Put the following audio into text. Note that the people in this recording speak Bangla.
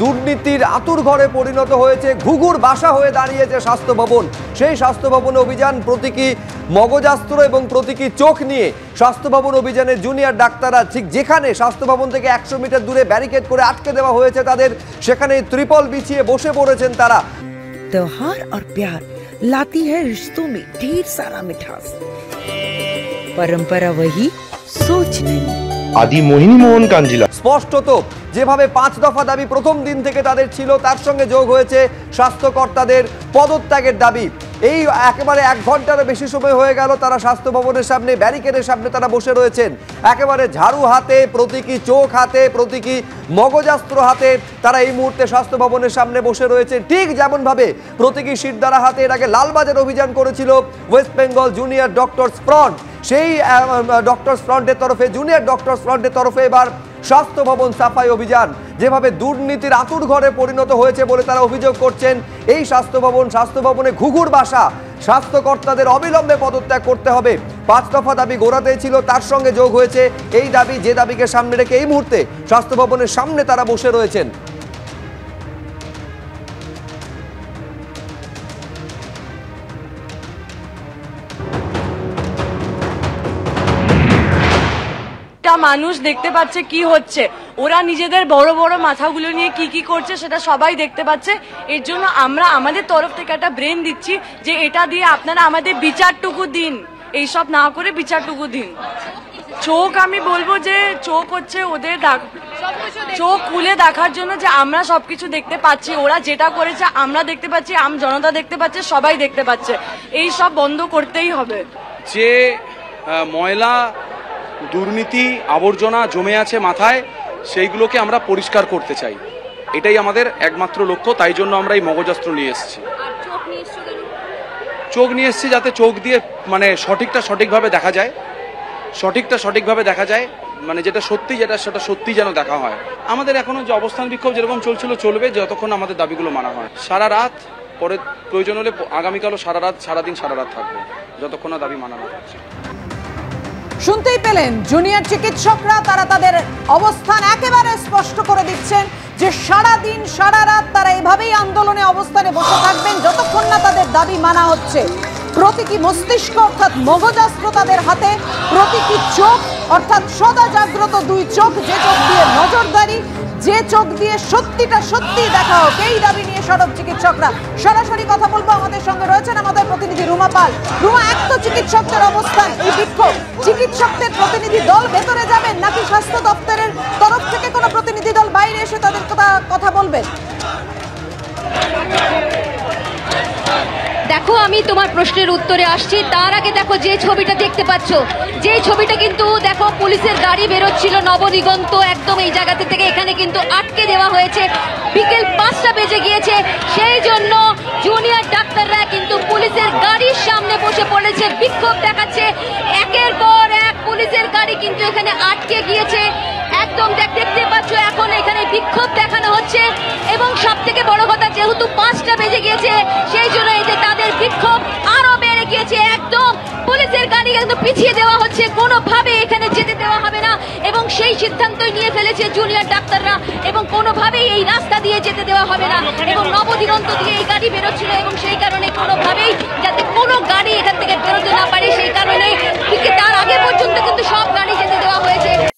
দুর্নীতির আঁতুড়ঘরে পরিণত হয়েছে, ঘুঘুর বাসা হয়ে দাঁড়িয়েছে স্বাস্থ্য ভবন। সেই স্বাস্থ্য ভবন অভিযান প্রতীকী মগজাস্ত্র এবং প্রতীকী চোখ নিয়ে স্বাস্থ্য ভবন অভিযানের জুনিয়র ডাক্তাররা ঠিক যেখানে স্বাস্থ্য ভবন থেকে 100 মিটার দূরে ব্যারিকেড করে আটকে দেওয়া হয়েছে তাদের, সেখানে ত্রিপল বিছিয়ে বসে পড়েছেন তারা। त्योहार और प्यार लाती है रिश्तों में ढेर सारा मिठास, परंपरा वही सोच नहीं। আদি মোহিনী মোহন কাঞ্জিলা। স্পষ্টত যেভাবে 5 দফা দাবি প্রথম দিন থেকে তাদের ছিল, তার সঙ্গে যোগ হয়েছে স্বাস্থ্যকর্তাদের পদত্যাগের দাবি। এই একেবারে 1 ঘন্টারও বেশি সময় হয়ে গেল তারা স্বাস্থ্য ভবনের সামনে ব্যারিকেডের সামনে তারা বসে রয়েছেন, একেবারে ঝাড়ু হাতে, প্রতীকী চোখ হাতে, প্রতীকী মগজাস্ত্র হাতে তারা এই মুহূর্তে স্বাস্থ্য ভবনের সামনে বসে রয়েছে। ঠিক যেমনভাবে প্রতীকী শিরদাঁড়া হাতে এর আগে লালবাজার অভিযান করেছিল West Bengal junior doctors front, সেই ডক্টরস ফ্রন্টের তরফে, জুনিয়র ডক্টরস ফ্রন্টের তরফে এবার স্বাস্থ্য ভবন সাফাই অভিযান। যেভাবে দুর্নীতির আঁতুড়ঘরে পরিণত হয়েছে বলে তারা অভিযোগ করছেন, এই স্বাস্থ্য ভবনে ঘুঘুর বাসা, স্বাস্থ্যকর্তাদের অবিলম্বে পদত্যাগ করতে হবে। 5 দফা দাবি গোড়াতেই ছিল, তার সঙ্গে যোগ হয়েছে এই দাবি, যে দাবিকে সামনে রেখে এই মুহূর্তে স্বাস্থ্য ভবনের সামনে তারা বসে রয়েছেন। মানুষ দেখতে পাচ্ছে কি হচ্ছে, ওরা নিজেদের বড় বড় মাথাগুলো নিয়ে কি করছে সেটা সবাই দেখতে পাচ্ছে। এর জন্য আমরা আমাদের তরফ থেকে একটা ব্রেন দিচ্ছি যে এটা দিয়ে আপনারা আমাদের বিচারটুকু দিন, এইসব না করে বিচারটুকু দিন। চোখ, আমি বলবো যে চোখ হচ্ছে ওদের চোখ খুলে দেখার জন্য যে আমরা সবকিছু দেখতে পাচ্ছি, ওরা যেটা করেছে আমরা দেখতে পাচ্ছি, আম জনতা দেখতে পাচ্ছে, সবাই দেখতে পাচ্ছে। এই সব বন্ধ করতেই হবে। যে ময়লা দুর্নীতি আবর্জনা জমে আছে মাথায়, সেইগুলোকে আমরা পরিষ্কার করতে চাই, এটাই আমাদের একমাত্র লক্ষ্য। তাই জন্য আমরা এই মগজাস্ত্র নিয়ে এসেছি। চোখ নিয়ে এসেছি যাতে চোখ দিয়ে মানে সঠিকটা সঠিকভাবে দেখা যায়, মানে যেটা সত্যি সেটা সত্যি যেন দেখা হয়। আমাদের এখনো যে অবস্থান বিক্ষোভ যেরকম চলছিল চলবে যতক্ষণ আমাদের দাবিগুলো মানা হয়। সারা রাত, পরে প্রয়োজন হলে আগামীকালও সারা রাত, সারাদিন সারা রাত থাকবে যতক্ষণ না দাবি মানা হয়। শুনতেই পেলেন জুনিয়র চিকিৎসকরা, তারা তাদের অবস্থান একেবারে স্পষ্ট করে দিচ্ছেন যে সারা দিন সারা রাত তারা এভাবেই আন্দোলনে অবস্থানে বসে থাকবেন যতক্ষণ না তাদের দাবি মানা হচ্ছে। প্রতীকী মস্তিষ্ক অর্থাৎ মগজাস্ত্র তাদের হাতে, প্রতীকী চোখ অর্থাৎ সদা জাগ্রত 2 চোখ, যে চোখ দিয়ে নজরদারি, যে চোখ দিয়ে সত্যিটা সত্যি দেখা হোক, এই দাবি নিয়ে সরব চিকিৎসকরা। সরাসরি কথা বলবো, আমাদের সঙ্গে রয়েছেন আমাদের প্রতিনিধি রুমা পাল। রুমা, এক তো চিকিৎসকদের অবস্থান, এই বিক্ষোভ, চিকিৎসকদের প্রতিনিধি দল ভেতরে যাবেন নাকি স্বাস্থ্য দপ্তরের তরফ থেকে কোনো প্রতিনিধি দল বাইরে এসে তাদের কথা বলবেন? দেখো, আমি তোমার প্রশ্নের উত্তরে আসছি, তার আগে দেখো যে ছবিটা দেখতে পাচ্ছ, যে ছবিটা কিন্তু দেখো পুলিশের গাড়ি বেরোচ্ছিল নবদিগন্ত একদম এই জায়গাতে থেকে, এখানে কিন্তু আটকে দেওয়া হয়েছে। বিকেল 5টা বেজে গিয়েছে, সেই জন্য জুনিয়র ডাক্তাররা কিন্তু পুলিশের গাড়ির সামনে বসে পড়েছে, বিক্ষোভ দেখাচ্ছে। একের পর এক পুলিশের গাড়ি কিন্তু এখানে আটকে গিয়েছে, একদম দেখতে পাচ্ছ এখন এখানে বিক্ষোভ দেখানো হচ্ছে। এবং সব থেকে বড় কথা, যেহেতু 5টা বেজে গিয়েছে সেই জন্য এই যে তাদের বিক্ষোভ আরো বেড়ে গিয়েছে। একদম পুলিশের গাড়ি একদম পিছিয়ে দেওয়া হচ্ছে, কোনোভাবে এখানে যেতে দেওয়া হবে না, এবং সেই সিদ্ধান্তই নিয়ে ফেলেছে জুনিয়র ডাক্তাররা, এবং কোনোভাবেই এই রাস্তা দিয়ে যেতে দেওয়া হবে না। এবং নবদিগন্ত দিয়ে এই গাড়ি বেরোচ্ছিল, এবং সেই কারণে কোনোভাবেই যাতে কোনো গাড়ি এখান থেকে বেরোতে না পারে, সেই কারণে তার আগে পর্যন্ত কিন্তু সব গাড়ি যেতে দেওয়া হয়েছে।